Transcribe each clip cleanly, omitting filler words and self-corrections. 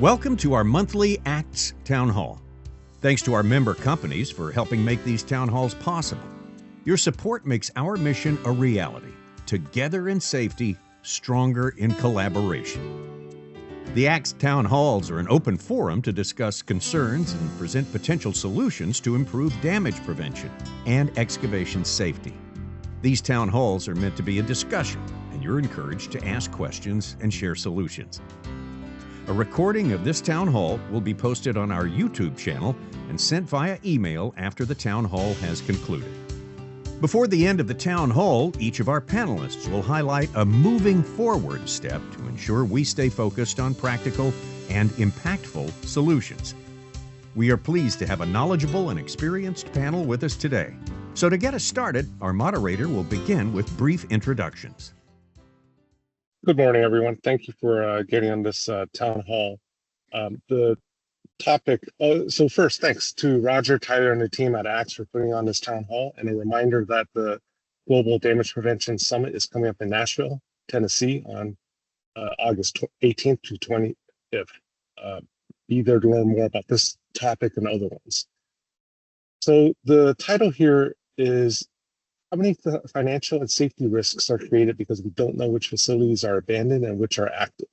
Welcome to our monthly ACTS Town Hall. Thanks to our member companies for helping make these town halls possible. Your support makes our mission a reality. Together in safety, stronger in collaboration. The ACTS Town Halls are an open forum to discuss concerns and present potential solutions to improve damage prevention and excavation safety. These town halls are meant to be a discussion, and you're encouraged to ask questions and share solutions. A recording of this town hall will be posted on our YouTube channel and sent via email after the town hall has concluded. Before the end of the town hall, each of our panelists will highlight a moving forward step to ensure we stay focused on practical and impactful solutions. We are pleased to have a knowledgeable and experienced panel with us today. So to get us started, our moderator will begin with brief introductions. Good morning, everyone. Thank you for getting on this town hall. The topic, so first, thanks to Roger, Tyler, and the team at ACTS for putting on this town hall, and a reminder that the Global Damage Prevention Summit is coming up in Nashville, Tennessee on August 18th to 25th. Be there to learn more about this topic and other ones. So the title here is, how many financial and safety risks are created because we don't know which facilities are abandoned and which are active?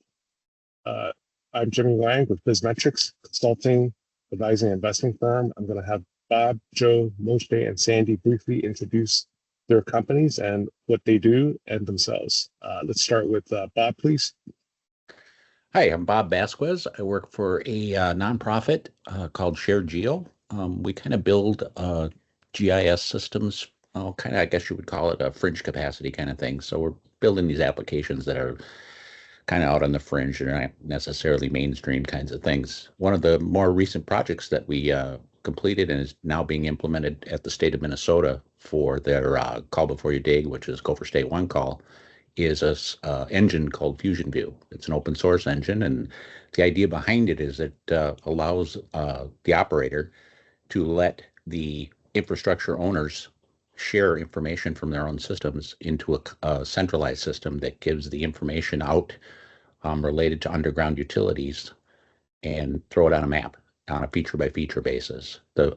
I'm Jimmy Wang with BizMetrics Consulting, Advising and Investing Firm. I'm going to have Bob, Joe, Moshe, and Sandy briefly introduce their companies and what they do and themselves. Let's start with Bob, please. Hi, I'm Bob Vasquez. I work for a nonprofit called ShareGeo. We kind of build GIS systems. Kind of, I guess you would call it a fringe capacity kind of thing. So we're building these applications that are kind of out on the fringe and not necessarily mainstream kinds of things. One of the more recent projects that we completed and is now being implemented at the state of Minnesota for their Call Before You Dig, which is Gopher State One Call, is a engine called FusionView. It's an open source engine, and the idea behind it is it allows the operator to let the infrastructure owners share information from their own systems into a centralized system that gives the information out related to underground utilities and throw it on a map on a feature by feature basis. The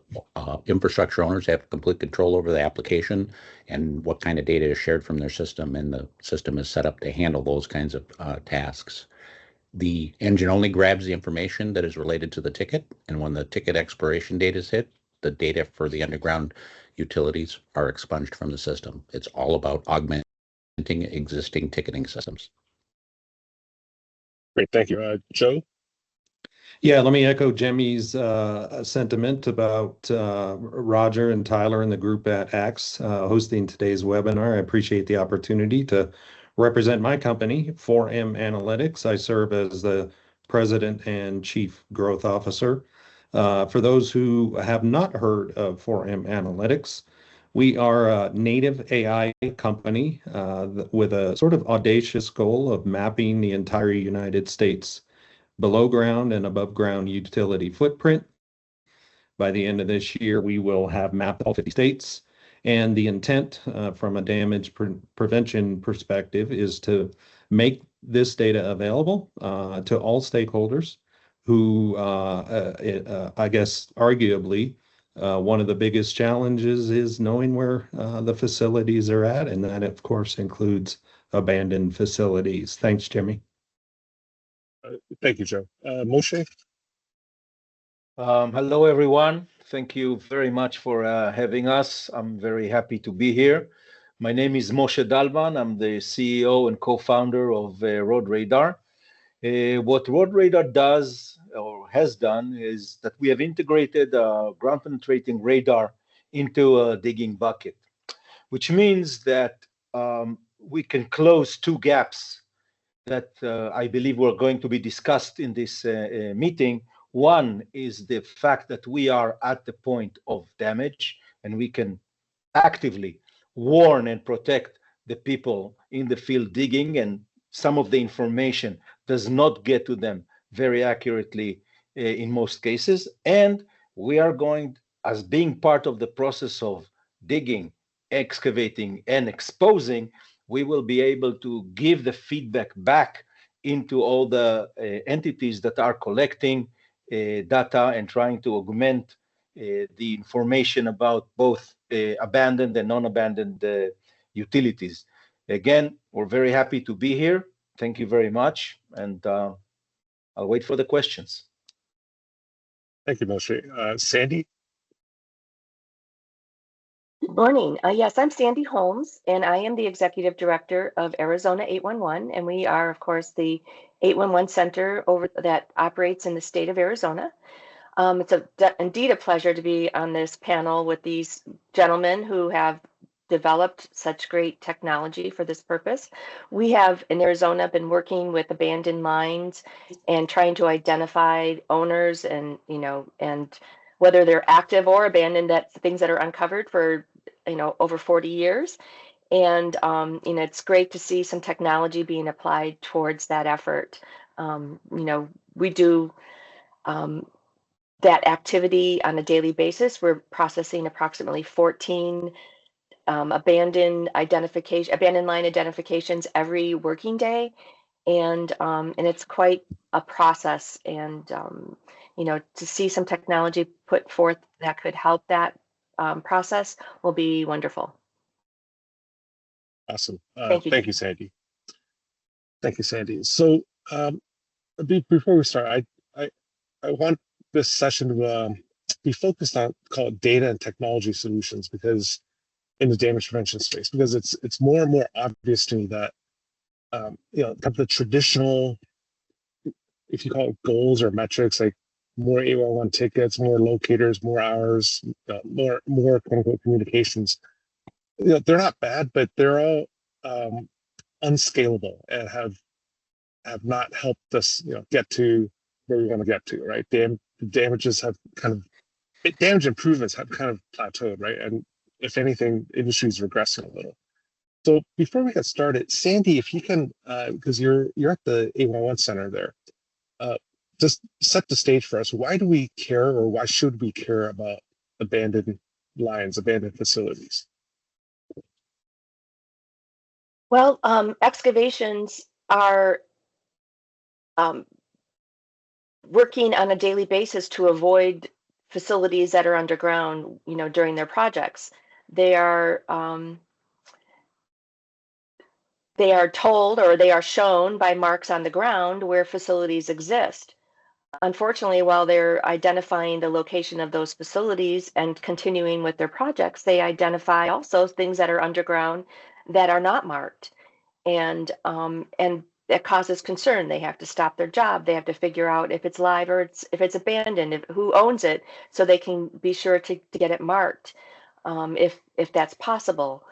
infrastructure owners have complete control over the application and what kind of data is shared from their system, and the system is set up to handle those kinds of tasks. The engine only grabs the information that is related to the ticket, and when the ticket expiration date is hit, the data for the underground utilities are expunged from the system. It's all about augmenting existing ticketing systems. Great, thank you. Joe? Yeah, let me echo Jimmy's sentiment about Roger and Tyler and the group at ACTS hosting today's webinar. I appreciate the opportunity to represent my company, 4M Analytics. I serve as the President and Chief Growth Officer. For those who have not heard of 4M Analytics, we are a native AI company with a sort of audacious goal of mapping the entire United States below ground and above ground utility footprint. By the end of this year, we will have mapped all 50 states. And the intent from a damage prevention perspective is to make this data available to all stakeholders who, I guess, arguably, one of the biggest challenges is knowing where the facilities are at, and that, of course, includes abandoned facilities. Thanks, Jimmy. Thank you, Joe. Moshe? Hello, everyone. Thank you very much for having us. I'm very happy to be here. My name is Moshe Dalman. I'm the CEO and co-founder of RoadRadar. What RoadRadar does or has done is that we have integrated ground penetrating radar into a digging bucket, which means that we can close two gaps that I believe were going to be discussed in this meeting. One is the fact that we are at the point of damage and we can actively warn and protect the people in the field digging, and some of the information does not get to them very accurately in most cases. And we are going, as being part of the process of digging, excavating, and exposing, we will be able to give the feedback back into all the entities that are collecting data and trying to augment the information about both abandoned and non-abandoned utilities. Again, we're very happy to be here. Thank you very much, and I'll wait for the questions. Thank you, Moshe. Sandy? Good morning. Yes, I'm Sandy Holmes, and I am the Executive Director of Arizona 811, and we are, of course, the 811 center that operates in the state of Arizona. It's indeed a pleasure to be on this panel with these gentlemen who have developed such great technology for this purpose. We have in Arizona been working with abandoned mines and trying to identify owners and, and whether they're active or abandoned, that's things that are uncovered for, over 40 years. And, it's great to see some technology being applied towards that effort. We do that activity on a daily basis. We're processing approximately 14 abandoned line identifications every working day, and it's quite a process. And to see some technology put forth that could help that process will be wonderful. Awesome. Thank you. Thank you, Sandy. Thank you, Sandy. So before we start, I want this session to be focused on called data and technology solutions, because in the damage prevention space, because it's more and more obvious to me that the traditional, if you call it goals or metrics, like more 811 tickets, more locators, more hours, more quote unquote communications, they're not bad, but they're all unscalable and have not helped us get to where we want to get to, right? Damages have damage improvements have kind of plateaued, right? And if anything, industry is regressing a little. So before we get started, Sandy, if you can, because you're at the 811 center there, just set the stage for us. Why do we care, or why should we care about abandoned lines, abandoned facilities? Well, excavations are working on a daily basis to avoid facilities that are underground, during their projects. They are told, or they are shown by marks on the ground where facilities exist. Unfortunately, while they're identifying the location of those facilities and continuing with their projects, they identify also things that are underground that are not marked, and that causes concern. They have to stop their job. They have to figure out if it's live or if it's abandoned, who owns it, so they can be sure to get it marked, if that's possible.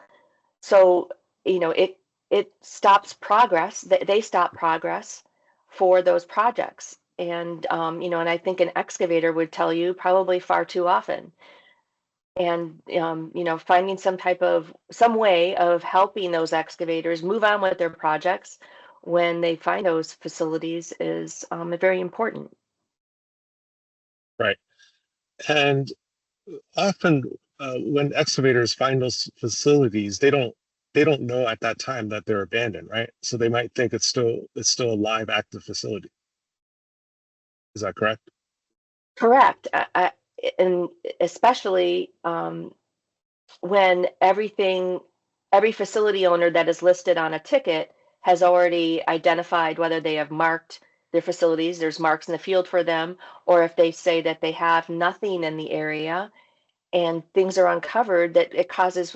So it stops progress. They stop progress for those projects, and and I think an excavator would tell you probably far too often. And finding some way of helping those excavators move on with their projects when they find those facilities is very important. Right. And often when excavators find those facilities, they don't know at that time that they're abandoned, right? So they might think it's still a live, active facility. Is that correct? Correct. And especially when every facility owner that is listed on a ticket has already identified whether they have marked their facilities, there's marks in the field for them, or if they say that they have nothing in the area and things are uncovered, that it causes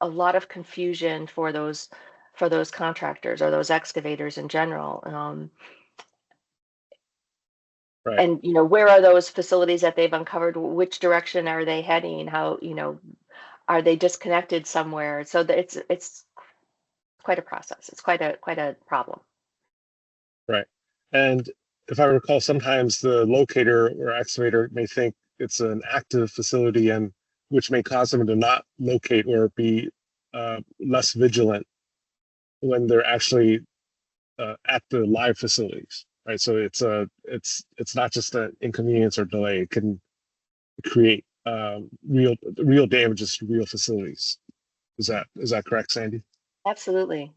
a lot of confusion for those contractors or those excavators in general. Right. And where are those facilities that they've uncovered? Which direction are they heading? How are they disconnected somewhere? So that it's quite a process. It's quite a problem. Right. And if I recall, sometimes the locator or excavator may think it's an active facility, and which may cause them to not locate or be less vigilant when they're actually at the live facilities, right? So it's not just an inconvenience or delay. It can create real damages to real facilities. Is that correct, Sandy? Absolutely.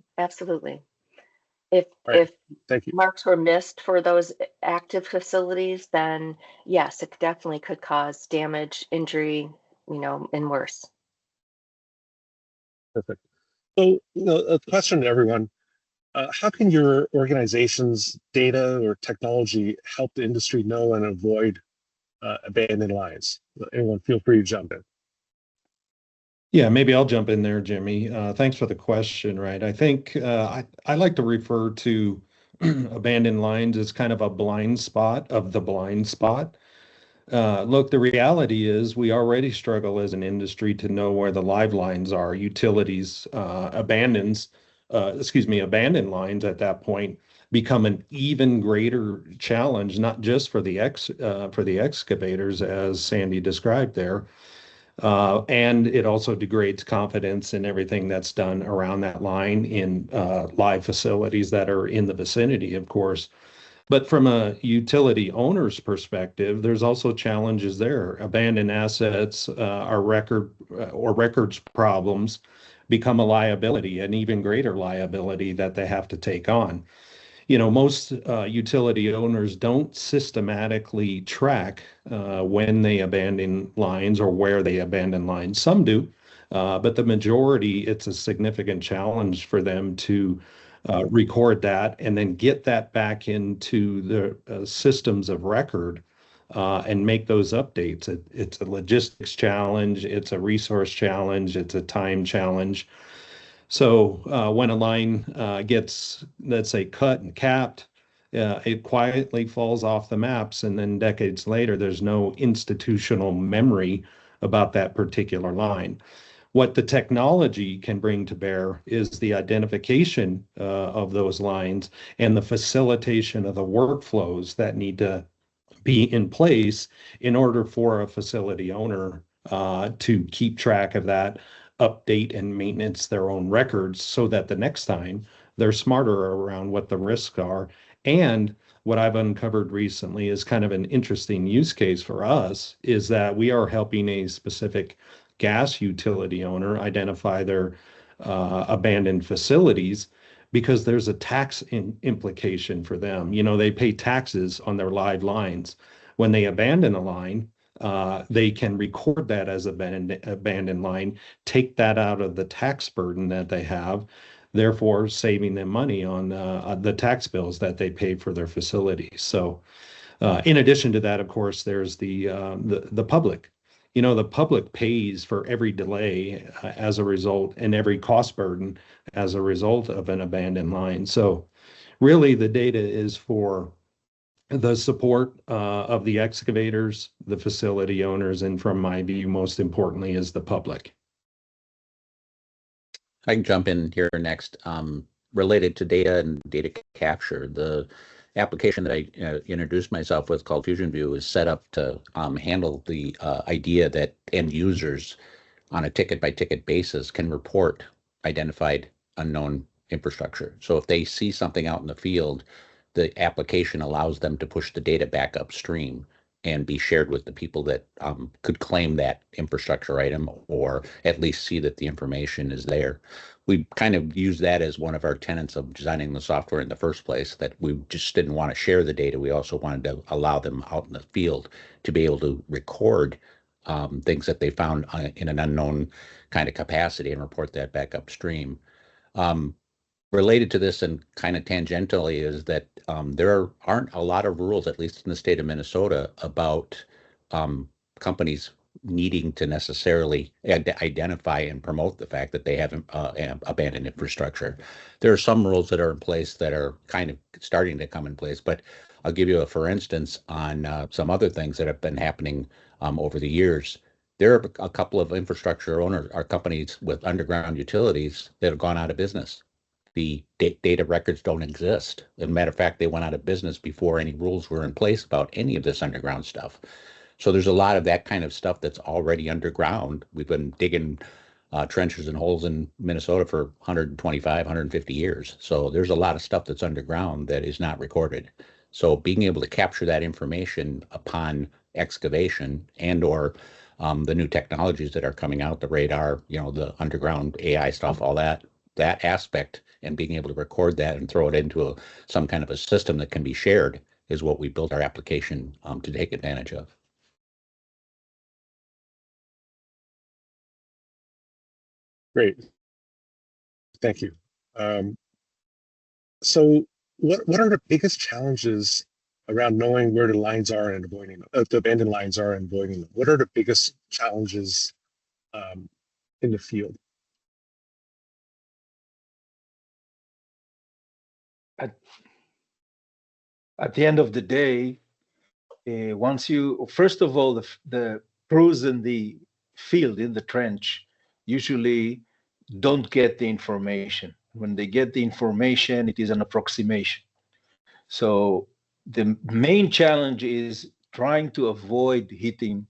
If All right. if Thank you. marks were missed for those active facilities, then yes, it definitely could cause damage, injury, and worse. Perfect. So, a question to everyone. How can your organization's data or technology help the industry know and avoid abandoned lines? Anyone, feel free to jump in. Yeah, maybe I'll jump in there, Jimmy. Thanks for the question, right? I think I like to refer to abandoned lines as kind of a blind spot of the blind spot. Look, the reality is we already struggle as an industry to know where the live lines are. Utilities abandoned lines at that point become an even greater challenge, not just for the excavators, as Sandy described there, and it also degrades confidence in everything that's done around that line in live facilities that are in the vicinity, of course. But from a utility owner's perspective, there's also challenges there. Abandoned assets records problems become a liability, an even greater liability that they have to take on. Most utility owners don't systematically track when they abandon lines or where they abandon lines. Some do, but the majority, it's a significant challenge for them to record that and then get that back into the systems of record and make those updates. It's a logistics challenge, it's a resource challenge, it's a time challenge. So when a line gets, let's say, cut and capped, it quietly falls off the maps, and then decades later, there's no institutional memory about that particular line. What the technology can bring to bear is the identification of those lines and the facilitation of the workflows that need to be in place in order for a facility owner to keep track of that, update and maintenance their own records so that the next time they're smarter around what the risks are. And what I've uncovered recently is kind of an interesting use case for us is that we are helping a specific gas utility owner identify their abandoned facilities because there's a tax implication for them. They pay taxes on their live lines. When they abandon a line, they can record that as abandoned line, take that out of the tax burden that they have, therefore saving them money on the tax bills that they pay for their facilities. So in addition to that, of course, there's the public. The public pays for every delay as a result and every cost burden as a result of an abandoned line. So really the data is for the support of the excavators, the facility owners, and from my view, most importantly, is the public. I can jump in here next. Related to data and data capture, the application that I introduced myself with called FusionView is set up to handle the idea that end users on a ticket-by-ticket basis can report identified unknown infrastructure. So if they see something out in the field, the application allows them to push the data back upstream and be shared with the people that could claim that infrastructure item or at least see that the information is there. We kind of use that as one of our tenets of designing the software in the first place, that we just didn't want to share the data. We also wanted to allow them out in the field to be able to record things that they found in an unknown kind of capacity and report that back upstream. Related to this and kind of tangentially is that there aren't a lot of rules, at least in the state of Minnesota, about companies needing to necessarily identify and promote the fact that they have abandoned infrastructure. There are some rules that are in place that are kind of starting to come in place, but I'll give you a for instance on some other things that have been happening over the years. There are a couple of infrastructure owners or companies with underground utilities that have gone out of business. The data records don't exist. As a matter of fact, they went out of business before any rules were in place about any of this underground stuff. So there's a lot of that kind of stuff that's already underground. We've been digging trenches and holes in Minnesota for 125, 150 years. So there's a lot of stuff that's underground that is not recorded. So being able to capture that information upon excavation and or the new technologies that are coming out, the radar, the underground AI stuff, all that, that aspect and being able to record that and throw it into some kind of a system that can be shared is what we built our application to take advantage of. Great. Thank you. So what are the biggest challenges around knowing where the lines are and avoiding them, the abandoned lines are and avoiding them? What are the biggest challenges in the field? At the end of the day, first of all, the crews in the field, in the trench, usually don't get the information. When they get the information, it is an approximation. So the main challenge is trying to avoid hitting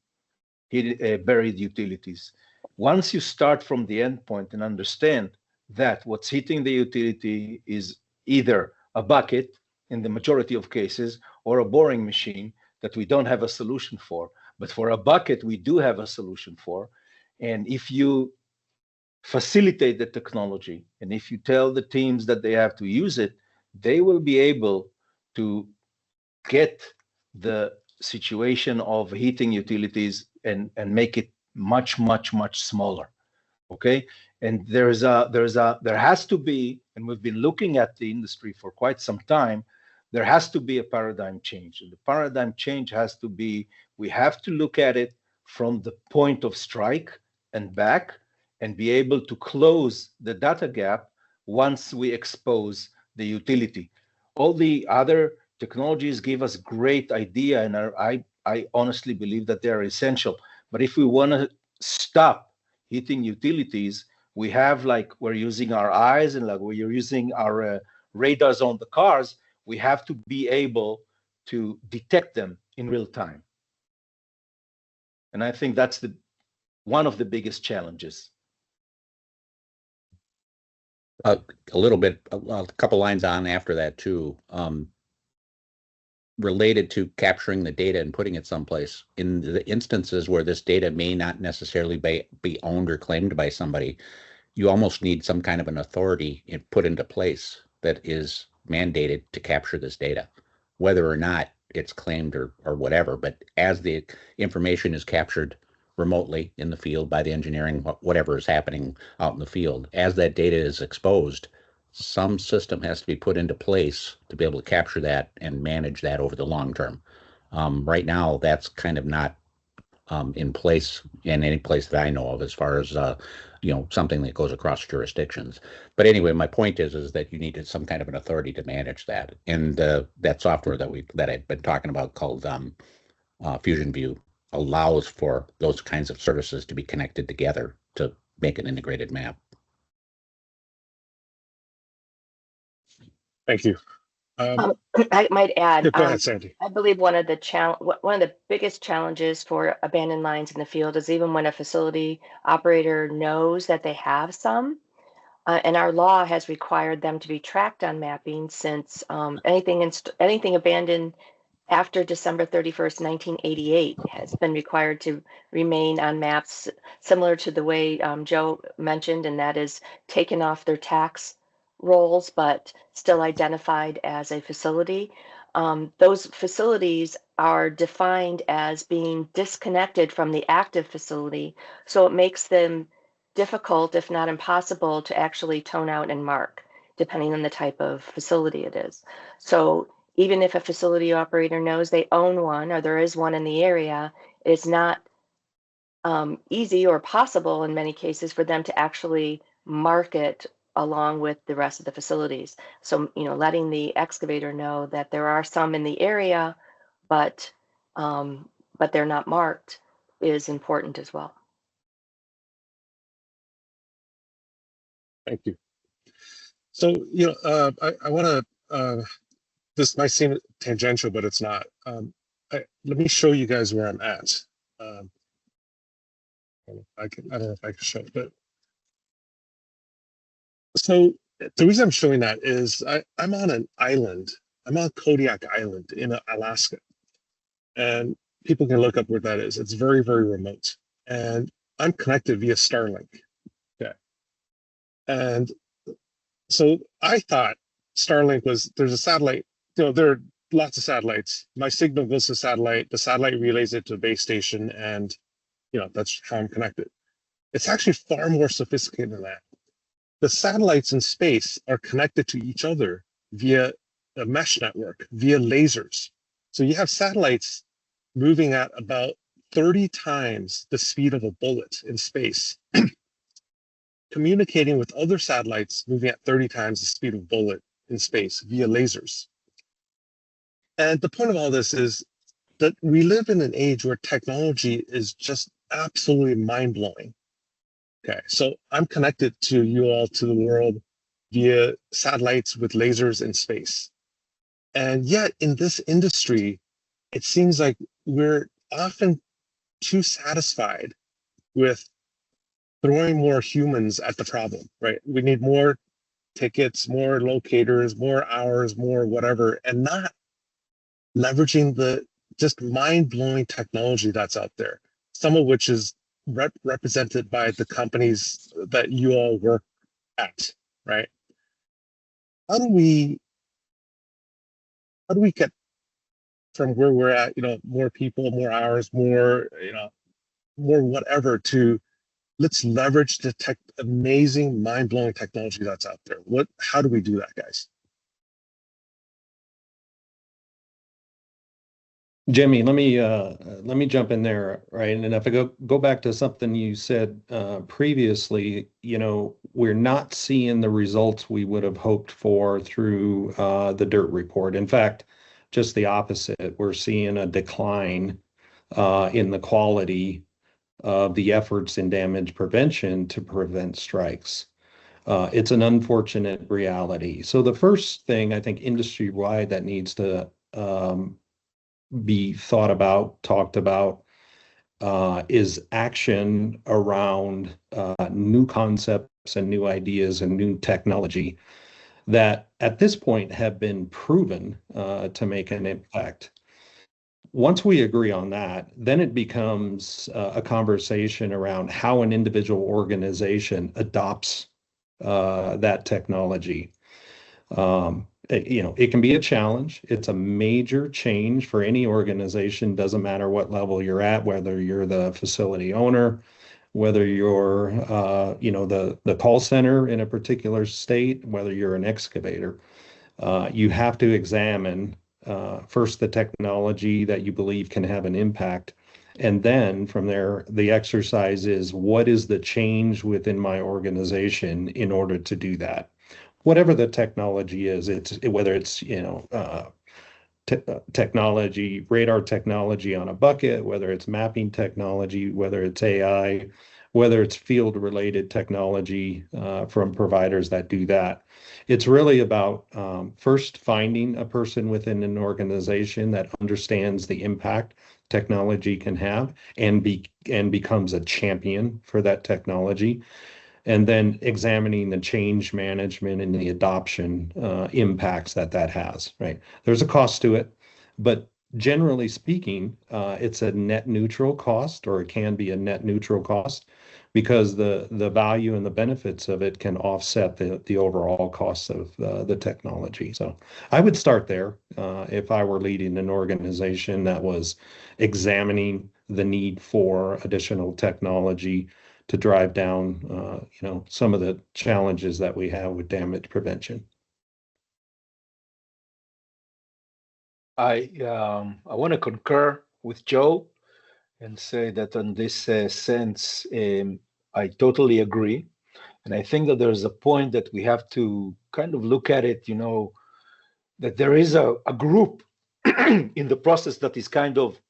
buried utilities. Once you start from the endpoint and understand that what's hitting the utility is either a bucket in the majority of cases or a boring machine that we don't have a solution for, but for a bucket we do have a solution for. And if you facilitate the technology and if you tell the teams that they have to use it, they will be able to get the situation of heating utilities and make it much smaller. Okay, and there has to be, and we've been looking at the industry for quite some time, there has to be a paradigm change. And the paradigm change has to be, we have to look at it from the point of strike and back and be able to close the data gap once we expose the utility. All the other technologies give us great idea, and I honestly believe that they are essential. But if we want to stop hitting utilities, we have, like, we're using our eyes and like we're using our radars on the cars, we have to be able to detect them in real time. And I think that's one of the biggest challenges. A little bit, a couple lines on after that too, related to capturing the data and putting it someplace. In the instances where this data may not necessarily be owned or claimed by somebody, you almost need some kind of an authority put into place that is mandated to capture this data, whether or not it's claimed or whatever. But as the information is captured remotely in the field by the engineering, whatever is happening out in the field, as that data is exposed, some system has to be put into place to be able to capture that and manage that over the long term. Right now, that's kind of not in place in any place that I know of, as far as something that goes across jurisdictions. But anyway, my point is that you needed some kind of an authority to manage that, and that software that I've been talking about called Fusion View allows for those kinds of services to be connected together to make an integrated map. Thank you. I might add, Yeah, go ahead, Sandy. I believe one of the biggest challenges for abandoned lines in the field is even when a facility operator knows that they have some, and our law has required them to be tracked on mapping since anything abandoned after December 31st, 1988 has been required to remain on maps, similar to the way Joe mentioned, and that is taken off their tax rolls, but still identified as a facility. Those facilities are defined as being disconnected from the active facility, so it makes them difficult, if not impossible, to actually tone out and mark, depending on the type of facility it is. So even if a facility operator knows they own one or there is one in the area, it's not easy or possible in many cases for them to actually mark it along with the rest of the facilities. So, letting the excavator know that there are some in the area, but they're not marked is important as well. Thank you. So, I want to, this might seem tangential, but it's not. Let me show you guys where I'm at. I don't know if I can show it, but so the reason I'm showing that is I'm on an island. I'm on Kodiak Island in Alaska, and people can look up where that is. It's very, very remote, and I'm connected via Starlink. Okay, and So I thought Starlink was, there's a satellite, there are lots of satellites. My signal goes to satellite, the satellite relays it to a base station, and that's how I'm connected. It's actually far more sophisticated than that. The satellites in space are connected to each other via a mesh network, via lasers. So you have satellites moving at about 30 times the speed of a bullet in space, communicating with other satellites moving at 30 times the speed of a bullet in space via lasers. And the point of all this is that we live in an age where technology is just absolutely mind-blowing. Okay, so I'm connected to you all, to the world, via satellites with lasers in space. And yet in this industry, it seems like we're often too satisfied with throwing more humans at the problem, right? We need more tickets, more locators, more hours, more whatever, and not leveraging the just mind-blowing technology that's out there, some of which is represented by the companies that you all work at, right? How do we get from where we're at, more people, more hours, more, more whatever, to let's leverage the amazing, mind-blowing technology that's out there? How do we do that, guys? Jimmy, let me jump in there, right? And if I go back to something you said previously, we're not seeing the results we would have hoped for through the DIRT report. In fact, just the opposite. We're seeing a decline in the quality of the efforts in damage prevention to prevent strikes. It's an unfortunate reality. So the first thing I think industry-wide that needs to be thought about, talked about, is action around new concepts and new ideas and new technology that at this point have been proven to make an impact. Once we agree on that, then it becomes a conversation around how an individual organization adopts that technology. It can be a challenge. It's a major change for any organization. Doesn't matter what level you're at, whether you're the facility owner, whether you're, the call center in a particular state, whether you're an excavator. You have to examine first the technology that you believe can have an impact. And then from there, the exercise is, what is the change within my organization in order to do that? Whatever the technology is, whether it's technology, radar technology on a bucket, whether it's mapping technology, whether it's AI, whether it's field-related technology from providers that do that. It's really about first finding a person within an organization that understands the impact technology can have and becomes a champion for that technology. And then examining the change management and the adoption impacts that has, right? There's a cost to it, but generally speaking, it's a net neutral cost, or it can be a net neutral cost, because the value and the benefits of it can offset the overall costs of the technology. So I would start there if I were leading an organization that was examining the need for additional technology to drive down, some of the challenges that we have with damage prevention. I want to concur with Joe and say that on this sense, I totally agree. And I think that there's a point that we have to kind of look at it, that there is a group in the process that is kind of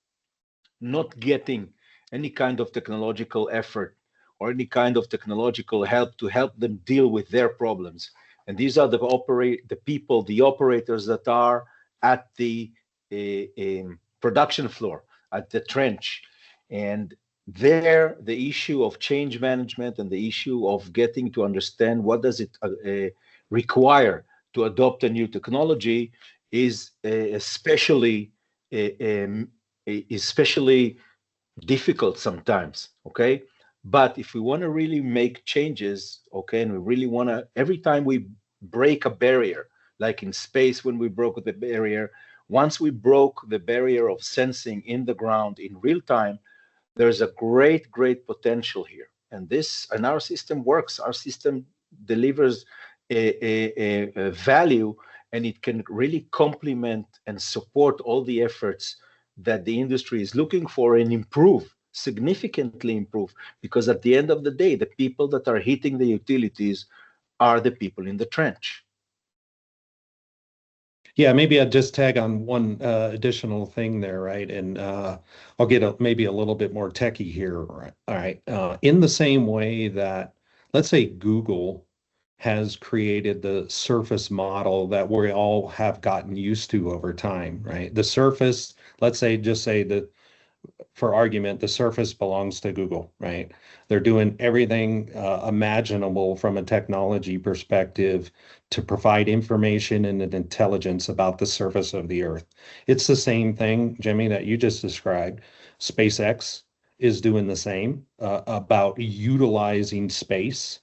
not getting any kind of technological effort or any kind of technological help to help them deal with their problems. And these are the operators that are at the production floor, at the trench. And there, the issue of change management and the issue of getting to understand what does it require to adopt a new technology is especially difficult sometimes, okay? But if we want to really make changes, okay, and we really want to, every time we break a barrier, like in space when we broke the barrier. Once we broke the barrier of sensing in the ground in real time, there's a great potential here. And our system works. Our system delivers a value, and it can really complement and support all the efforts that the industry is looking for and improve, significantly improve, because at the end of the day, the people that are hitting the utilities are the people in the trench. Yeah, maybe I'd just tag on one additional thing there, right? And I'll get maybe a little bit more techie here, right? All right. In the same way that, let's say, Google has created the surface model that we all have gotten used to over time, right? The surface, let's say, just say that for argument, the surface belongs to Google, right? They're doing everything imaginable from a technology perspective to provide information and intelligence about the surface of the Earth. It's the same thing, Jimmy, that you just described. SpaceX is doing the same about utilizing space,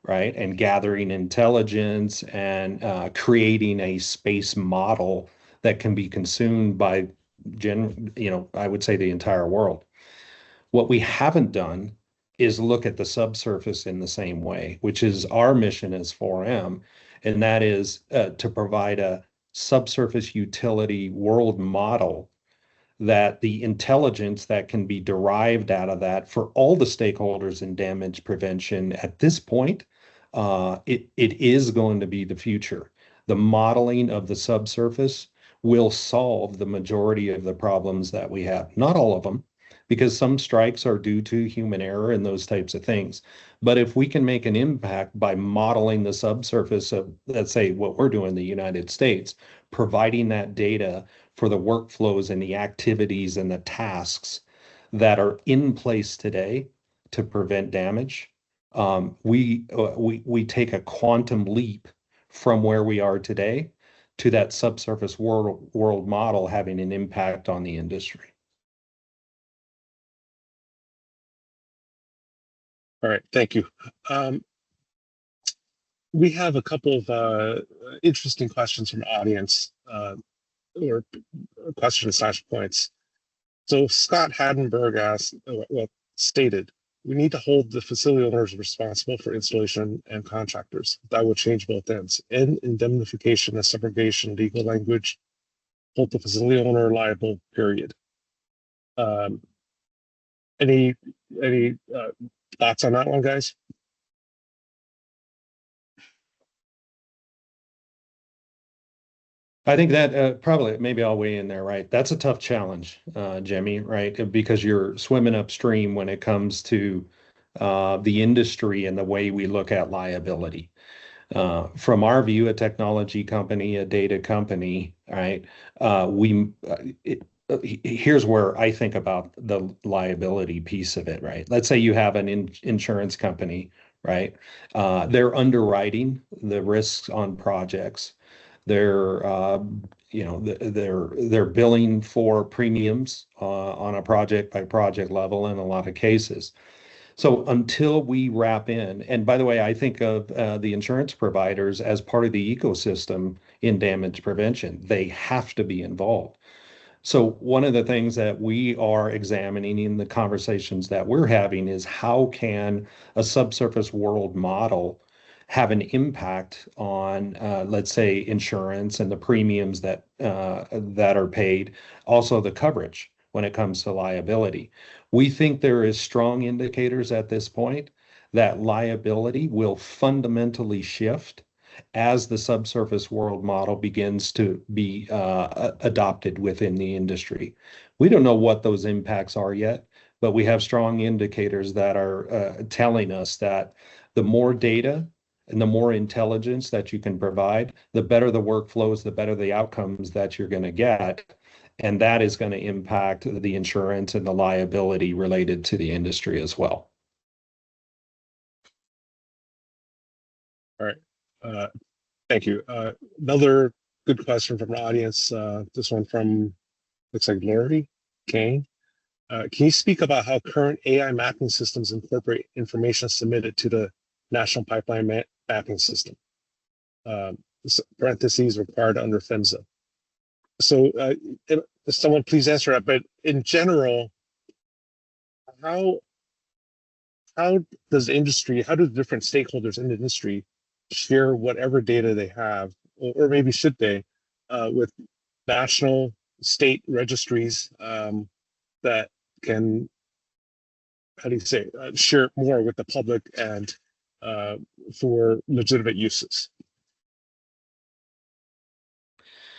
right? And gathering intelligence and creating a space model that can be consumed by I would say the entire world. What we haven't done is look at the subsurface in the same way, which is our mission as 4M, and that is to provide a subsurface utility world model that the intelligence that can be derived out of that for all the stakeholders in damage prevention at this point, it is going to be the future. The modeling of the subsurface will solve the majority of the problems that we have. Not all of them, because some strikes are due to human error and those types of things. But if we can make an impact by modeling the subsurface of, let's say, what we're doing in the United States, providing that data for the workflows and the activities and the tasks that are in place today to prevent damage, we take a quantum leap from where we are today to that subsurface world model having an impact on the industry. All right, thank you. We have a couple of interesting questions from the audience, or questions/points. So Scott Hadenberg stated, we need to hold the facility owners responsible for installation and contractors. That would change both ends. In indemnification and subrogation legal language, hold the facility owner liable, period. Any thoughts on that one, guys? I think that probably, maybe I'll weigh in there, right? That's a tough challenge, Jimmy, right? Because you're swimming upstream when it comes to the industry and the way we look at liability. From our view, a technology company, a data company, right? Here's where I think about the liability piece of it, right? Let's say you have an insurance company, right? They're underwriting the risks on projects. They're they're billing for premiums on a project by project level in a lot of cases. So until we wrap in, and by the way, I think of the insurance providers as part of the ecosystem in damage prevention. They have to be involved. So one of the things that we are examining in the conversations that we're having is how can a subsurface world model have an impact on, let's say, insurance and the premiums that are paid, also the coverage when it comes to liability. We think there is strong indicators at this point that liability will fundamentally shift as the subsurface world model begins to be adopted within the industry. We don't know what those impacts are yet, but we have strong indicators that are telling us that the more data and the more intelligence that you can provide, the better the workflows, the better the outcomes that you're going to get. And that is going to impact the insurance and the liability related to the industry as well. All right. Thank you. Another good question from the audience. This one from, looks like Lori Kane. Can you speak about how current AI mapping systems incorporate information submitted to the National Pipeline Mapping System? parentheses required under PHMSA. So someone please answer that. But in general, how does the industry, how do the different stakeholders in the industry share whatever data they have, or maybe should they, with national, state registries that can, how do you say, share more with the public and for legitimate uses?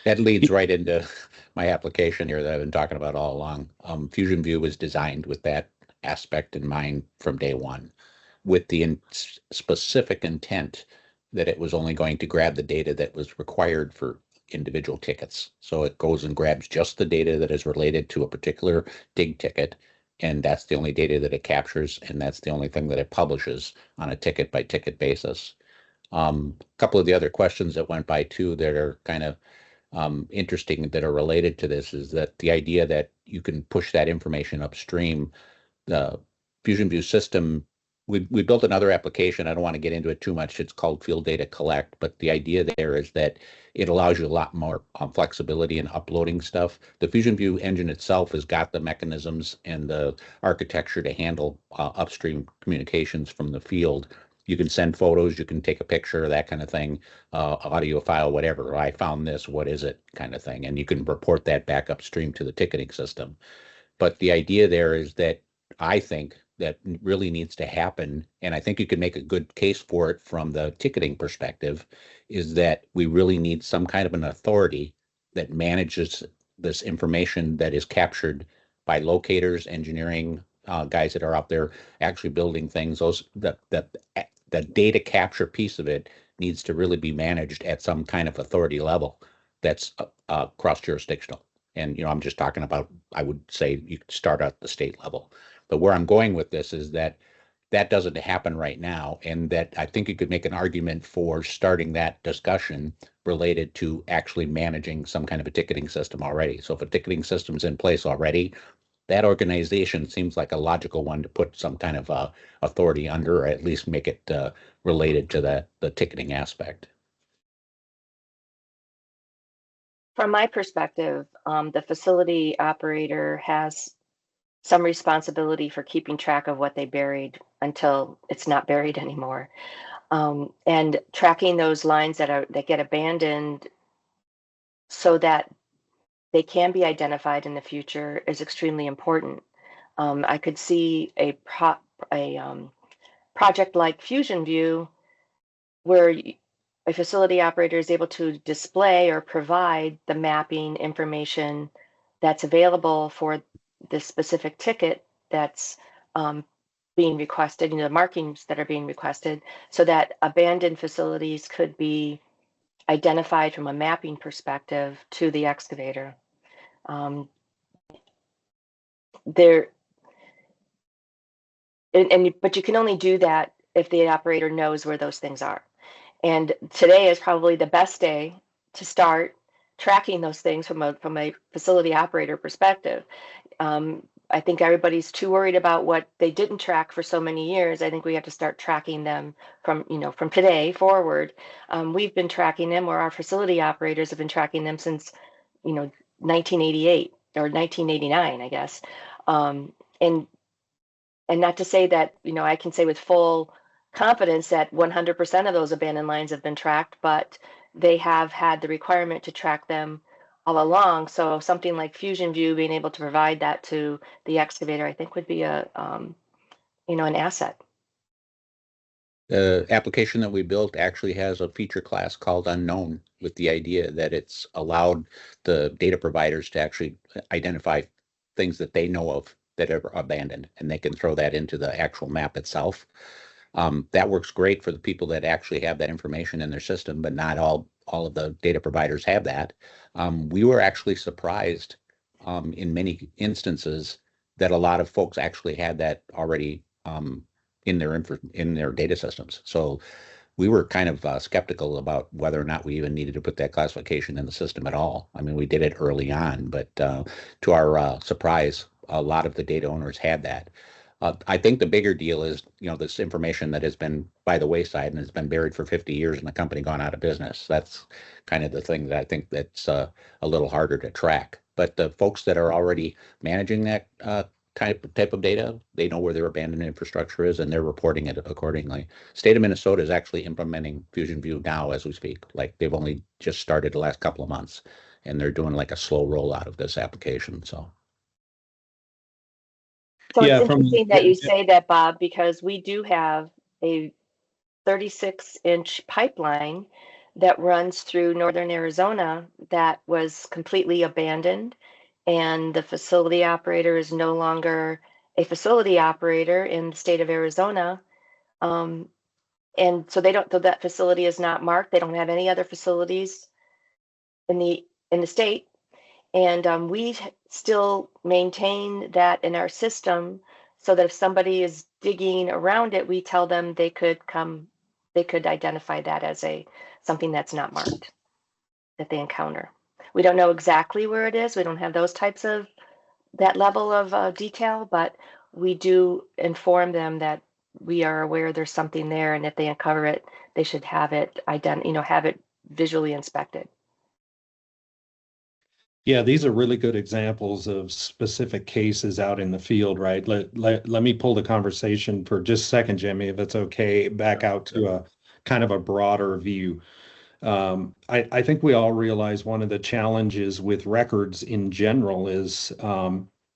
That leads right into my application here that I've been talking about all along. Fusion View was designed with that aspect in mind from day one, with the specific intent that it was only going to grab the data that was required for individual tickets. So it goes and grabs just the data that is related to a particular dig ticket, and that's the only data that it captures, and that's the only thing that it publishes on a ticket by ticket basis. A couple of the other questions that went by too that are kind of interesting that are related to this is that the idea that you can push that information upstream. The Fusion View system, we built another application. I don't want to get into it too much. It's called Field Data Collect, but the idea there is that it allows you a lot more flexibility in uploading stuff. The Fusion View engine itself has got the mechanisms and the architecture to handle upstream communications from the field. You can send photos, you can take a picture, that kind of thing, audio file, whatever. I found this, what is it, kind of thing. And you can report that back upstream to the ticketing system. But the idea there is that I think that really needs to happen, and I think you can make a good case for it from the ticketing perspective, is that we really need some kind of an authority that manages this information that is captured by locators, engineering guys that are out there actually building things. Those the data capture piece of it needs to really be managed at some kind of authority level that's cross-jurisdictional. And, you know, I'm just talking about, I would say you could start at the state level. But where I'm going with this is that that doesn't happen right now. And that I think you could make an argument for starting that discussion related to actually managing some kind of a ticketing system already. So if a ticketing system is in place already, that organization seems like a logical one to put some kind of authority under, or at least make it related to the ticketing aspect. From my perspective, the facility operator has some responsibility for keeping track of what they buried until it's not buried anymore, and tracking those lines that get abandoned so that they can be identified in the future is extremely important. I could see a project like Fusion View where a facility operator is able to display or provide the mapping information that's available for this specific ticket that's being requested, you know, the markings that are being requested, so that abandoned facilities could be identified from a mapping perspective to the excavator. But you can only do that if the operator knows where those things are. And today is probably the best day to start tracking those things from a facility operator perspective. I think everybody's too worried about what they didn't track for so many years. I think we have to start tracking them from today forward. We've been tracking them, or our facility operators have been tracking them since, 1988 or 1989, I guess. And not to say that, I can say with full confidence that 100% of those abandoned lines have been tracked, but they have had the requirement to track them all along. So something like Fusion View being able to provide that to the excavator, I think would be an asset. The application that we built actually has a feature class called Unknown, with the idea that it's allowed the data providers to actually identify things that they know of that are abandoned, and they can throw that into the actual map itself. That works great for the people that actually have that information in their system, but not all of the data providers have that. We were actually surprised in many instances that a lot of folks actually had that already in their data systems. So we were kind of skeptical about whether or not we even needed to put that classification in the system at all. I mean, we did it early on, but to our surprise, a lot of the data owners had that. I think the bigger deal is, this information that has been, by the wayside and has been buried for 50 years and the company gone out of business. That's kind of the thing that I think that's a little harder to track. But the folks that are already managing that type of data, they know where their abandoned infrastructure is and they're reporting it accordingly. State of Minnesota is actually implementing Fusion View now as we speak. Like they've only just started the last couple of months and they're doing like a slow rollout of this application. So it's interesting that you say that, Bob, because we do have a 36-inch pipeline that runs through northern Arizona that was completely abandoned, and the facility operator is no longer a facility operator in the state of Arizona. And so that facility is not marked. They don't have any other facilities in the state. And we still maintain that in our system so that if somebody is digging around it, we tell them they could identify that as something that's not marked that they encounter. We don't know exactly where it is. We don't have that level of detail, but we do inform them that we are aware there's something there, and if they uncover it, they should have it have it visually inspected. Yeah, these are really good examples of specific cases out in the field, right? Let me pull the conversation for just a second, Jimmy, if it's okay, back out to a kind of a broader view. I think we all realize one of the challenges with records in general is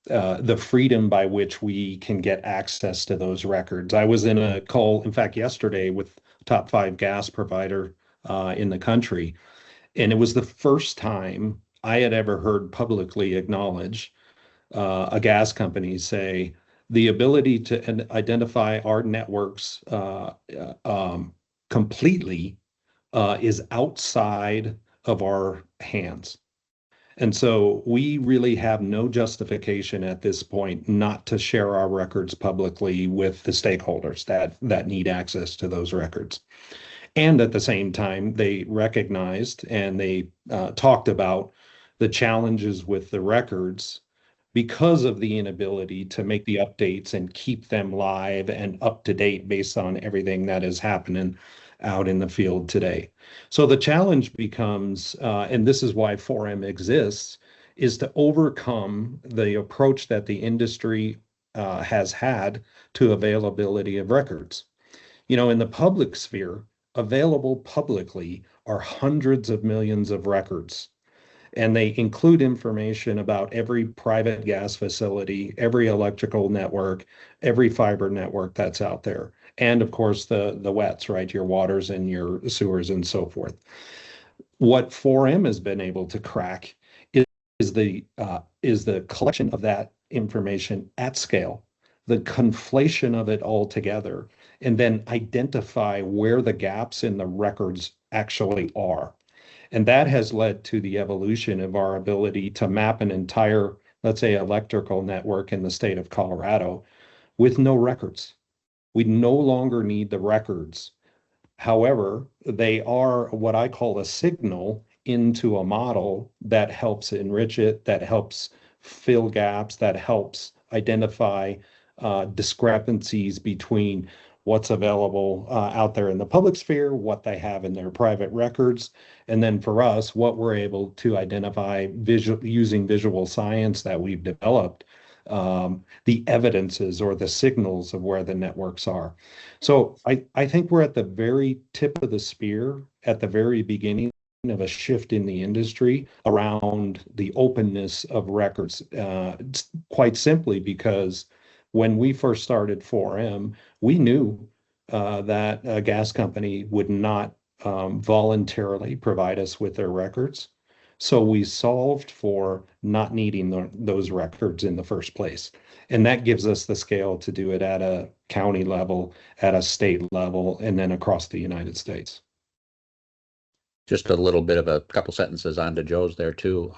the freedom by which we can get access to those records. I was in a call, in fact, yesterday with top 5 gas provider in the country, and it was the first time I had ever heard publicly acknowledge a gas company say the ability to identify our networks completely is outside of our hands. And so we really have no justification at this point not to share our records publicly with the stakeholders that need access to those records. And at the same time, they recognized and they talked about the challenges with the records because of the inability to make the updates and keep them live and up to date based on everything that is happening out in the field today. So the challenge becomes, and this is why 4M exists, is to overcome the approach that the industry has had to availability of records. In the public sphere, available publicly are hundreds of millions of records. And they include information about every private gas facility, every electrical network, every fiber network that's out there. And of course, the wets, right? Your waters and your sewers and so forth. What 4M has been able to crack is the collection of that information at scale, the conflation of it all together, and then identify where the gaps in the records actually are. And that has led to the evolution of our ability to map an entire, let's say, electrical network in the state of Colorado with no records. We no longer need the records. However, they are what I call a signal into a model that helps enrich it, that helps fill gaps, that helps identify discrepancies between what's available out there in the public sphere, what they have in their private records, and then for us, what we're able to identify using visual science that we've developed, the evidences or the signals of where the networks are. So I think we're at the very tip of the spear, at the very beginning of a shift in the industry around the openness of records, quite simply because when we first started 4M, we knew that a gas company would not voluntarily provide us with their records. So we solved for not needing those records in the first place. And that gives us the scale to do it at a county level, at a state level, and then across the United States. Just a little bit of a couple sentences onto Joe's there too.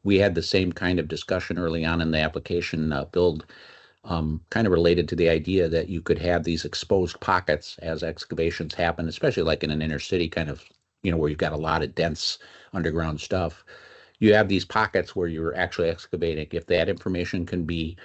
We had the same kind of discussion early on in the application build, kind of related to the idea that you could have these exposed pockets as excavations happen, especially like in an inner city kind of, where you've got a lot of dense underground stuff. you have these pockets where you're actually excavating. If that information can be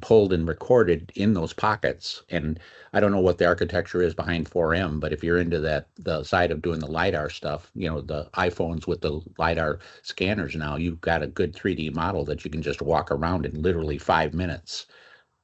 pulled and recorded in those pockets, and I don't know what the architecture is behind 4M, but if you're into the side of doing the LiDAR stuff, the iPhones with the LiDAR scanners now, you've got a good 3D model that you can just walk around in literally 5 minutes.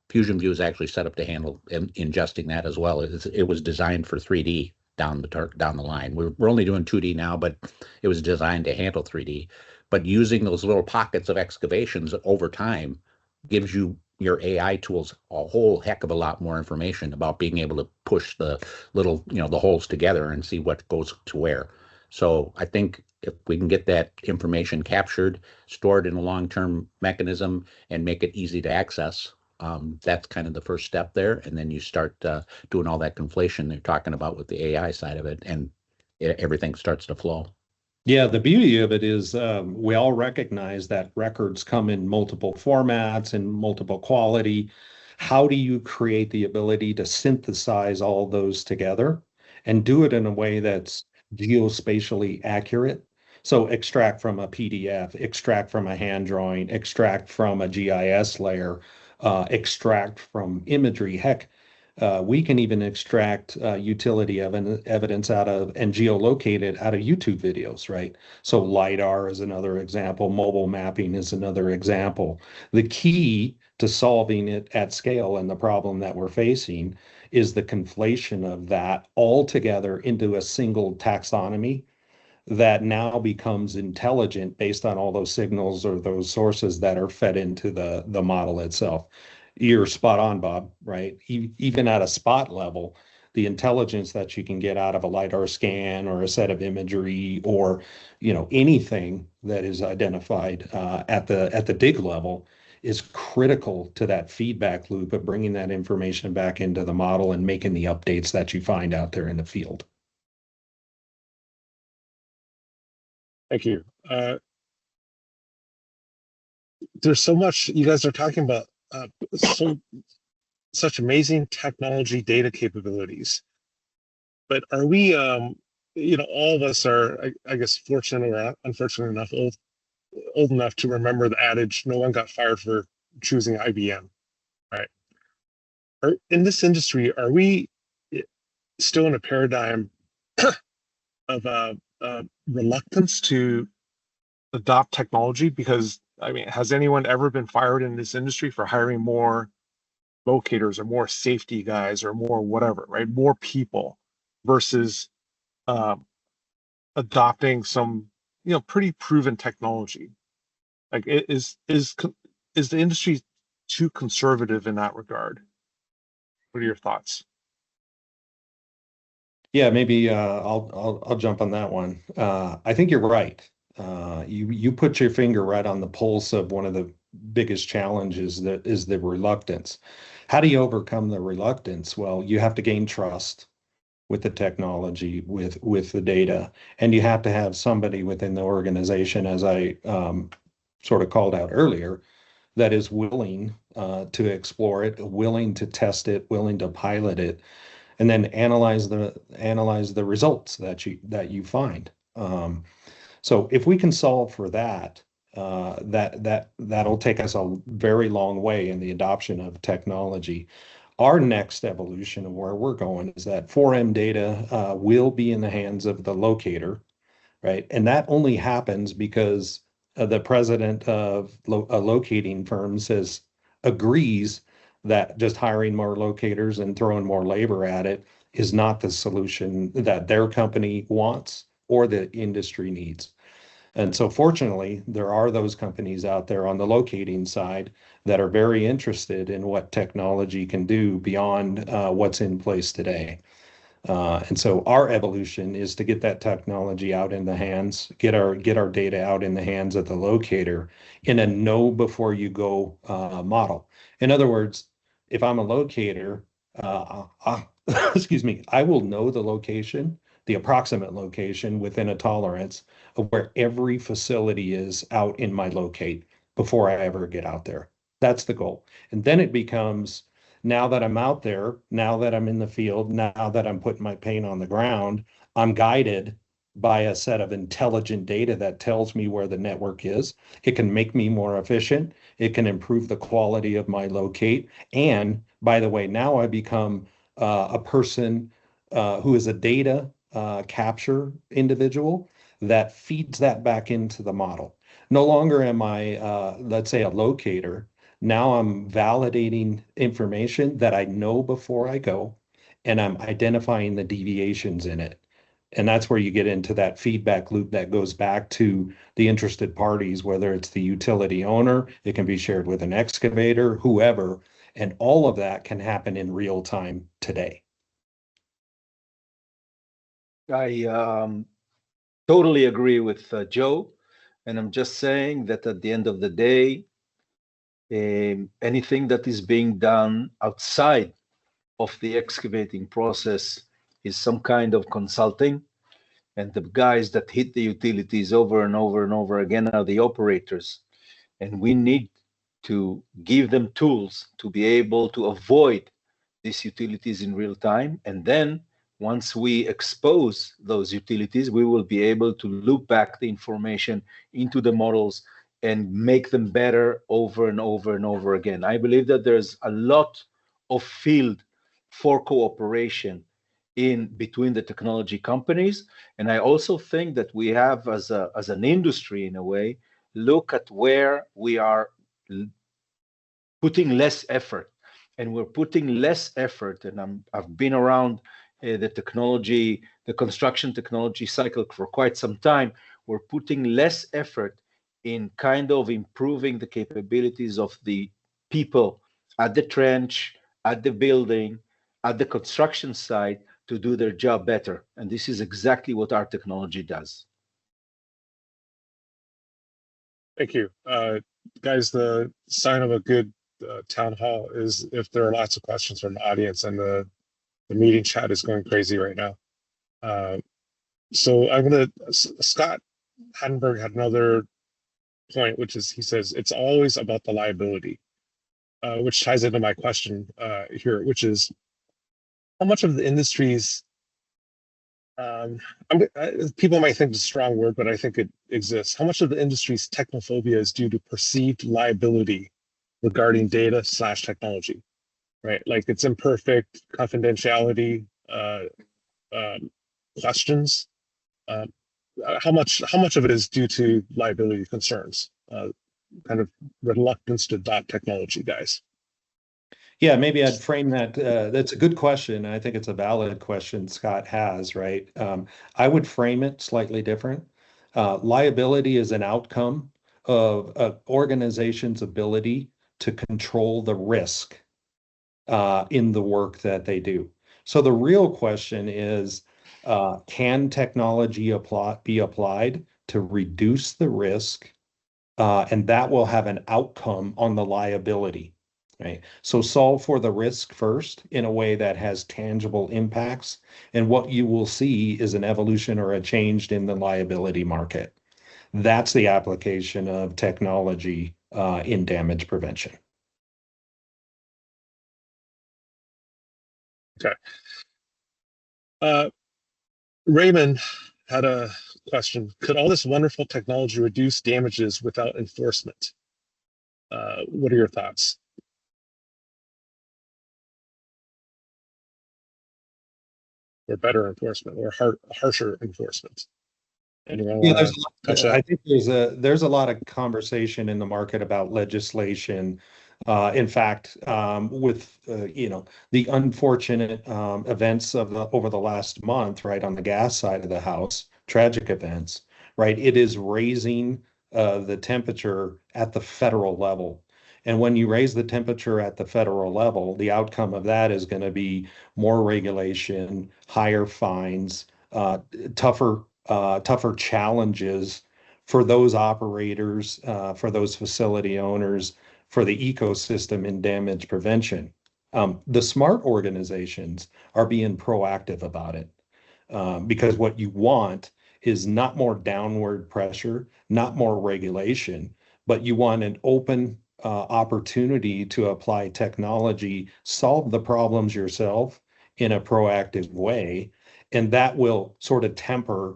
Fusion View is actually set up to handle ingesting that as well. It was designed for 3D down the line. We're only doing 2D now, but it was designed to handle 3D. But using those little pockets of excavations over time gives your AI tools a whole heck of a lot more information about being able to push the little, the holes together and see what goes to where. So I think if we can get that information captured, stored in a long-term mechanism, and make it easy to access, that's kind of the first step there. And then you start doing all that conflation they're talking about with the AI side of it, and everything starts to flow. Yeah, the beauty of it is we all recognize that records come in multiple formats and multiple quality. How do you create the ability to synthesize all those together and do it in a way that's geospatially accurate? So extract from a PDF, extract from a hand drawing, extract from a GIS layer, extract from imagery. Heck, we can even extract utility evidence out of and geolocate it out of YouTube videos, right? So LiDAR is another example. Mobile mapping is another example. The key to solving it at scale and the problem that we're facing is the conflation of that all together into a single taxonomy that now becomes intelligent based on all those signals or those sources that are fed into the model itself. You're spot on, Bob, right? Even at a spot level, the intelligence that you can get out of a LiDAR scan or a set of imagery or anything that is identified at the dig level is critical to that feedback loop of bringing that information back into the model and making the updates that you find out there in the field. Thank you. There's so much you guys are talking about, such amazing technology data capabilities. But are we, all of us are, I guess, fortunate or unfortunate enough, old enough to remember the adage, no one got fired for choosing IBM, right? In this industry, are we still in a paradigm of reluctance to adopt technology? Because has anyone ever been fired in this industry for hiring more locators or more safety guys or more whatever, right? More people versus adopting some pretty proven technology. Like, is the industry too conservative in that regard? What are your thoughts? Yeah, maybe I'll jump on that one. I think you're right. You put your finger right on the pulse of one of the biggest challenges, that is the reluctance. How do you overcome the reluctance? Well, you have to gain trust with the technology, with the data, and you have to have somebody within the organization, as I sort of called out earlier, that is willing to explore it, willing to test it, willing to pilot it, and then analyze the results that you find. So if we can solve for that, that'll take us a very long way in the adoption of technology. Our next evolution of where we're going is that 4M data will be in the hands of the locator, right? And that only happens because the president of a locating firm agrees that just hiring more locators and throwing more labor at it is not the solution that their company wants or the industry needs. And so fortunately, there are those companies out there on the locating side that are very interested in what technology can do beyond what's in place today. And so our evolution is to get that technology out in the hands, get our data out in the hands of the locator in a know before you go model. In other words, if I'm a locator, excuse me, I will know the location, the approximate location within a tolerance of where every facility is out in my locate before I ever get out there. That's the goal. And then it becomes, now that I'm out there, now that I'm in the field, now that I'm putting my paint on the ground, I'm guided by a set of intelligent data that tells me where the network is. It can make me more efficient. It can improve the quality of my locate. And by the way, now I become a person who is a data capture individual that feeds that back into the model. No longer am I, let's say, a locator. Now I'm validating information that I know before I go, and I'm identifying the deviations in it. And that's where you get into that feedback loop that goes back to the interested parties, whether it's the utility owner, it can be shared with an excavator, whoever, and all of that can happen in real time today. I totally agree with Joe, and I'm just saying that at the end of the day, anything that is being done outside of the excavating process is some kind of consulting, and the guys that hit the utilities over and over and over again are the operators, and we need to give them tools to be able to avoid these utilities in real time. And then once we expose those utilities, we will be able to loop back the information into the models and make them better over and over and over again. I believe that there's a lot of field for cooperation in between the technology companies. And I also think that we have, as an industry in a way, look at where we are putting less effort. And we're putting less effort, and I've been around the construction technology cycle for quite some time. We're putting less effort in kind of improving the capabilities of the people at the trench, at the building, at the construction site to do their job better. And this is exactly what our technology does. Thank you. Guys, the sign of a good town hall is if there are lots of questions from the audience, and the meeting chat is going crazy right now. So Scott Hadenberg had another point, which is, he says, it's always about the liability, which ties into my question here, which is, how much of the industry's, people might think it's a strong word, but I think it exists. How much of the industry's technophobia is due to perceived liability regarding data / technology, right? Like it's imperfect, confidentiality, questions. How much of it is due to liability concerns, kind of reluctance to adopt technology, guys? Yeah, maybe I'd frame that. That's a good question. I think it's a valid question Scott has, right? I would frame it slightly different. Liability is an outcome of an organization's ability to control the risk in the work that they do. So the real question is, can technology be applied to reduce the risk? And that will have an outcome on the liability. Right. So solve for the risk first in a way that has tangible impacts. And what you will see is an evolution or a change in the liability market. That's the application of technology in damage prevention. Okay. Raymond had a question. Could all this wonderful technology reduce damages without enforcement? What are your thoughts? Or better enforcement, or harsher enforcement? Anyone want to touch that? I think there's a lot of conversation in the market about legislation. In fact, with the unfortunate events of over the last month, right, on the gas side of the house, tragic events, right, it is raising the temperature at the federal level. And when you raise the temperature at the federal level, the outcome of that is going to be more regulation, higher fines, tougher challenges for those operators, for those facility owners, for the ecosystem in damage prevention. The smart organizations are being proactive about it, because what you want is not more downward pressure, not more regulation, but you want an open opportunity to apply technology, solve the problems yourself in a proactive way, and that will sort of temper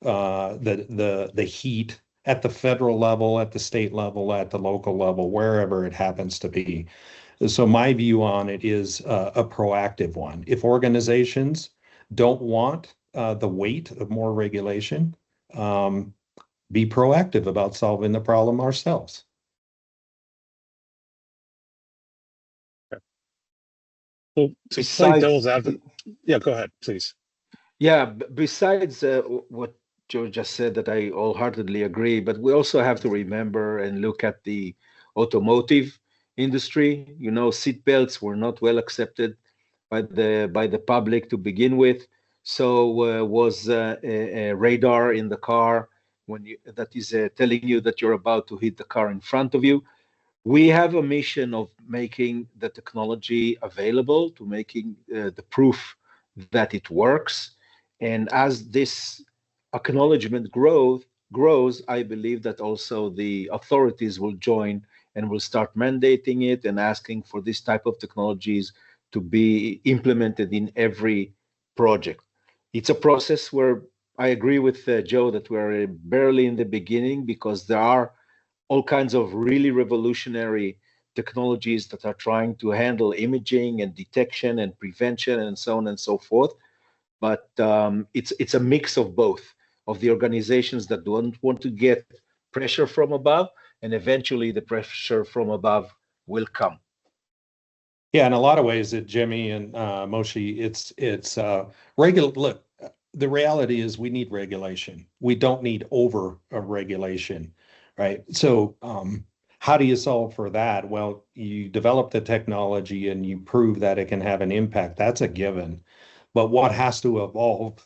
the heat at the federal level, at the state level, at the local level, wherever it happens to be. So my view on it is a proactive one. If organizations don't want the weight of more regulation, be proactive about solving the problem ourselves. Well, to play devil's advocate, yeah, go ahead, please. Yeah, besides what Joe just said, that I wholeheartedly agree, but we also have to remember and look at the automotive industry. You know, seatbelts were not well accepted by the public to begin with. So was a radar in the car that is telling you that you're about to hit the car in front of you. We have a mission of making the technology available, to making the proof that it works. And as this acknowledgement grows, I believe that also the authorities will join and will start mandating it and asking for this type of technologies to be implemented in every project. It's a process where I agree with Joe that we're barely in the beginning, because there are all kinds of really revolutionary technologies that are trying to handle imaging and detection and prevention and so on and so forth. But it's a mix of both, of the organizations that don't want to get pressure from above, and eventually the pressure from above will come. Yeah, in a lot of ways, Jimmy and Moshe, it's regular. Look, the reality is we need regulation. We don't need over a regulation, right? So how do you solve for that? Well, you develop the technology and you prove that it can have an impact. That's a given. But what has to evolve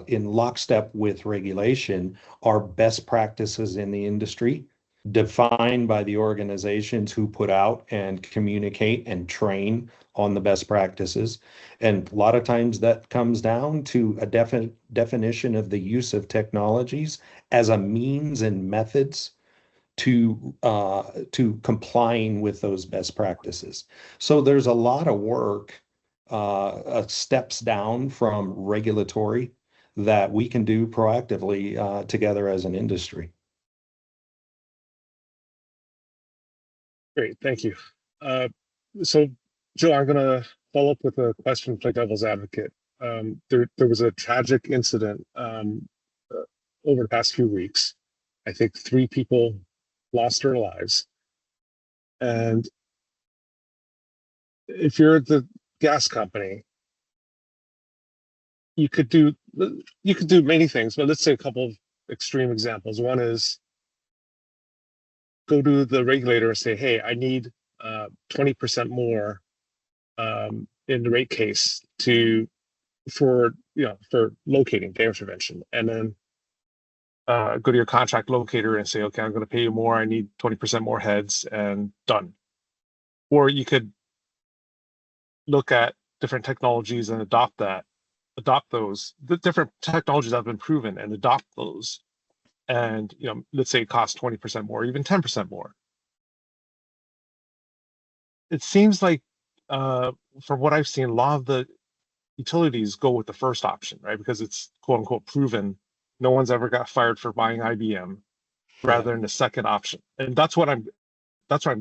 in lockstep with regulation are best practices in the industry, defined by the organizations who put out and communicate and train on the best practices. And a lot of times that comes down to a definition of the use of technologies as a means and methods to complying with those best practices. So there's a lot of work, steps down from regulatory, that we can do proactively together as an industry. Great, thank you. So, Joe, I'm going to follow up with a question, play devil's advocate. There was a tragic incident over the past few weeks. I think 3 people lost their lives. And if you're the gas company, you could do many things, but let's say a couple of extreme examples. One is go to the regulator and say, hey, I need 20% more in the rate case for locating damage prevention, and then go to your contract locator and say, okay, I'm going to pay you more. I need 20% more heads, and done. Or you could look at different technologies and adopt those, the different technologies that have been proven, and adopt those. And let's say it costs 20% more, even 10% more. It seems like, from what I've seen, a lot of the utilities go with the first option, right? Because it's quote unquote proven. No one's ever got fired for buying IBM, rather than the second option. And that's what I'm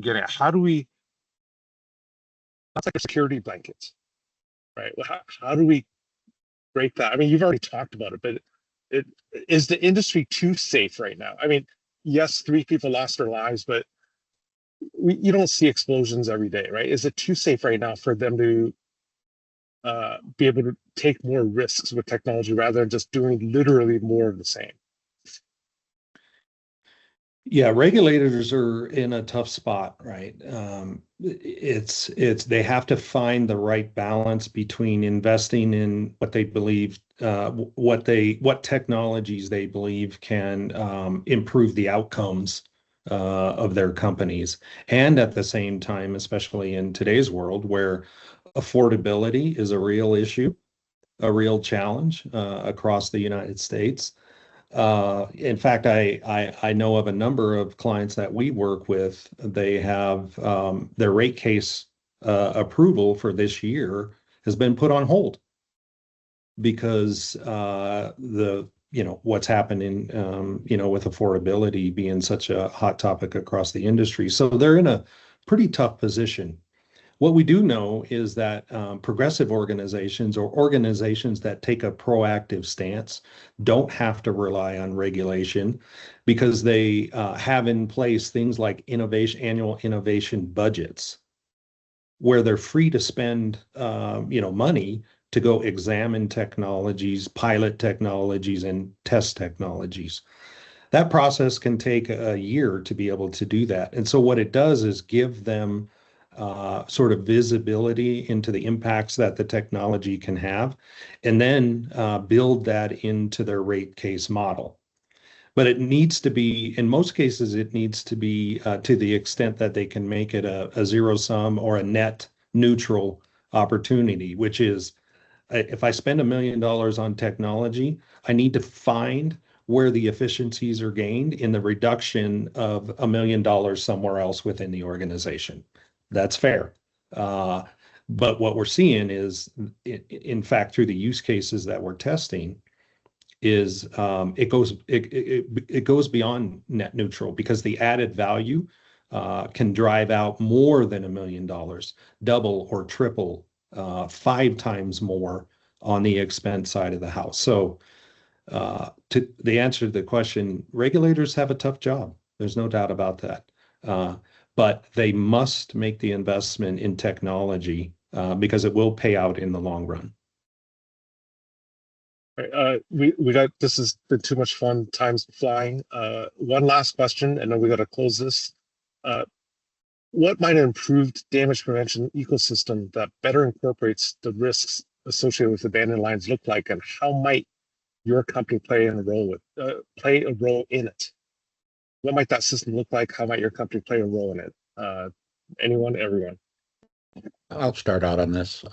getting at. How do we? That's like a security blanket, right? How do we break that? I mean, you've already talked about it, but is the industry too safe right now? I mean, yes, 3 people lost their lives, but you don't see explosions every day, right? Is it too safe right now for them to be able to take more risks with technology rather than just doing literally more of the same? Yeah, regulators are in a tough spot, right? They have to find the right balance between investing in what they believe, what technologies they believe can improve the outcomes of their companies, and at the same time, especially in today's world where affordability is a real issue, a real challenge across the United States. In fact, I know of a number of clients that we work with. They have their rate case approval for this year has been put on hold because the what's happening, with affordability being such a hot topic across the industry. So they're in a pretty tough position. What we do know is that progressive organizations or organizations that take a proactive stance don't have to rely on regulation because they have in place things like annual innovation budgets where they're free to spend money to go examine technologies, pilot technologies, and test technologies. That process can take a year to be able to do that. And so what it does is give them sort of visibility into the impacts that the technology can have, and then build that into their rate case model. But it needs to be, in most cases, it needs to be to the extent that they can make it a zero sum or a net neutral opportunity, which is if I spend $1 million on technology, I need to find where the efficiencies are gained in the reduction of $1 million somewhere else within the organization. That's fair. But what we're seeing is, in fact, through the use cases that we're testing, is it goes beyond net neutral because the added value can drive out more than $1 million, double or triple, 5 times more on the expense side of the house. So to the answer to the question, regulators have a tough job. There's no doubt about that. But they must make the investment in technology because it will pay out in the long run. We got, this has been too much fun. Time's flying. One last question, and then we got to close this. What might an improved damage prevention ecosystem that better incorporates the risks associated with abandoned lines look like, and how might your company play a role in it? What might that system look like? How might your company play a role in it? Anyone, everyone? I'll start out on this.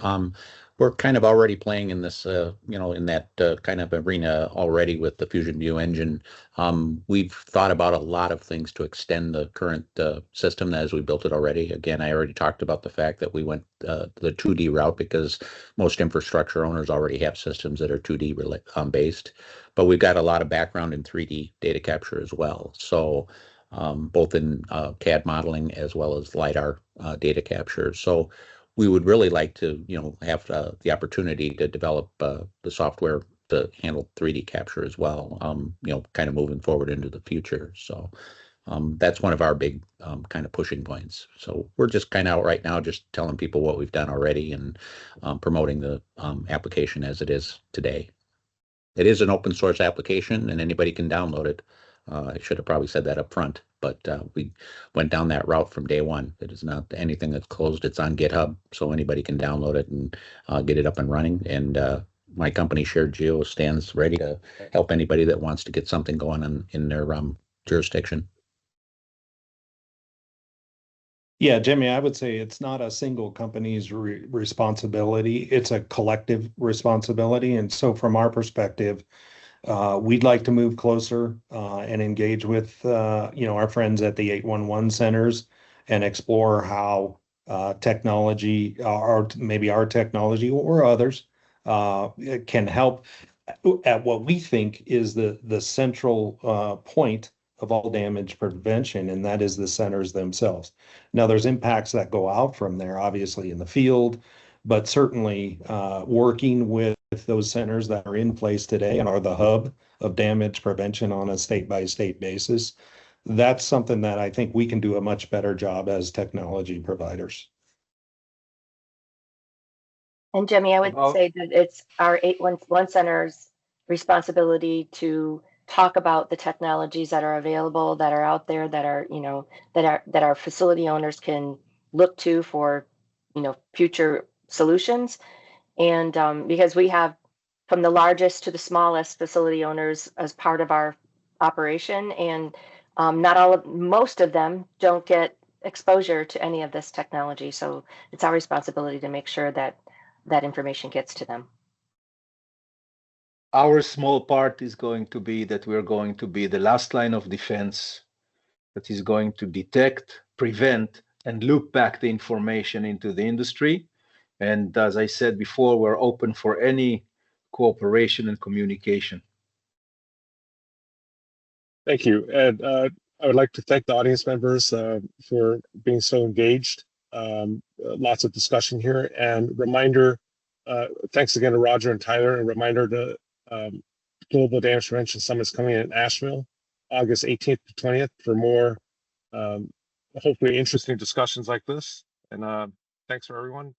We're kind of already playing in this, in that kind of arena already with the Fusion View engine. We've thought about a lot of things to extend the current system as we built it already. Again, I already talked about the fact that we went the 2D route because most infrastructure owners already have systems that are 2D based, but we've got a lot of background in 3D data capture as well. So both in CAD modeling as well as LiDAR data capture. So we would really like to, have the opportunity to develop the software to handle 3D capture as well, kind of moving forward into the future. So that's one of our big kind of pushing points. So we're just kind of out right now just telling people what we've done already and promoting the application as it is today. It is an open source application and anybody can download it. I should have probably said that up front, but we went down that route from day one. It is not anything that's closed. It's on GitHub, so anybody can download it and get it up and running. And my company, Shared Geo, stands ready to help anybody that wants to get something going on in their jurisdiction. Yeah, Jimmy, I would say it's not a single company's responsibility. It's a collective responsibility. And so from our perspective, we'd like to move closer and engage with our friends at the 811 centers and explore how technology, or maybe our technology or others, can help at what we think is the central point of all damage prevention, and that is the centers themselves. Now, there's impacts that go out from there, obviously in the field, but certainly working with those centers that are in place today and are the hub of damage prevention on a state-by-state basis, that's something that I think we can do a much better job as technology providers. And Jimmy, I would say that it's our 811 center's responsibility to talk about the technologies that are available, that are out there, that are, that our facility owners can look to for, future solutions. And because we have from the largest to the smallest facility owners as part of our operation, and most of them don't get exposure to any of this technology. So it's our responsibility to make sure that that information gets to them. Our small part is going to be that we're going to be the last line of defense that is going to detect, prevent, and loop back the information into the industry. And as I said before, we're open for any cooperation and communication. Thank you. And I would like to thank the audience members for being so engaged. Lots of discussion here, and reminder, thanks again to Roger and Tyler, and reminder to Global Damage Prevention Summit is coming in Asheville, August 18th to 20th for more hopefully interesting discussions like this. And thanks for everyone.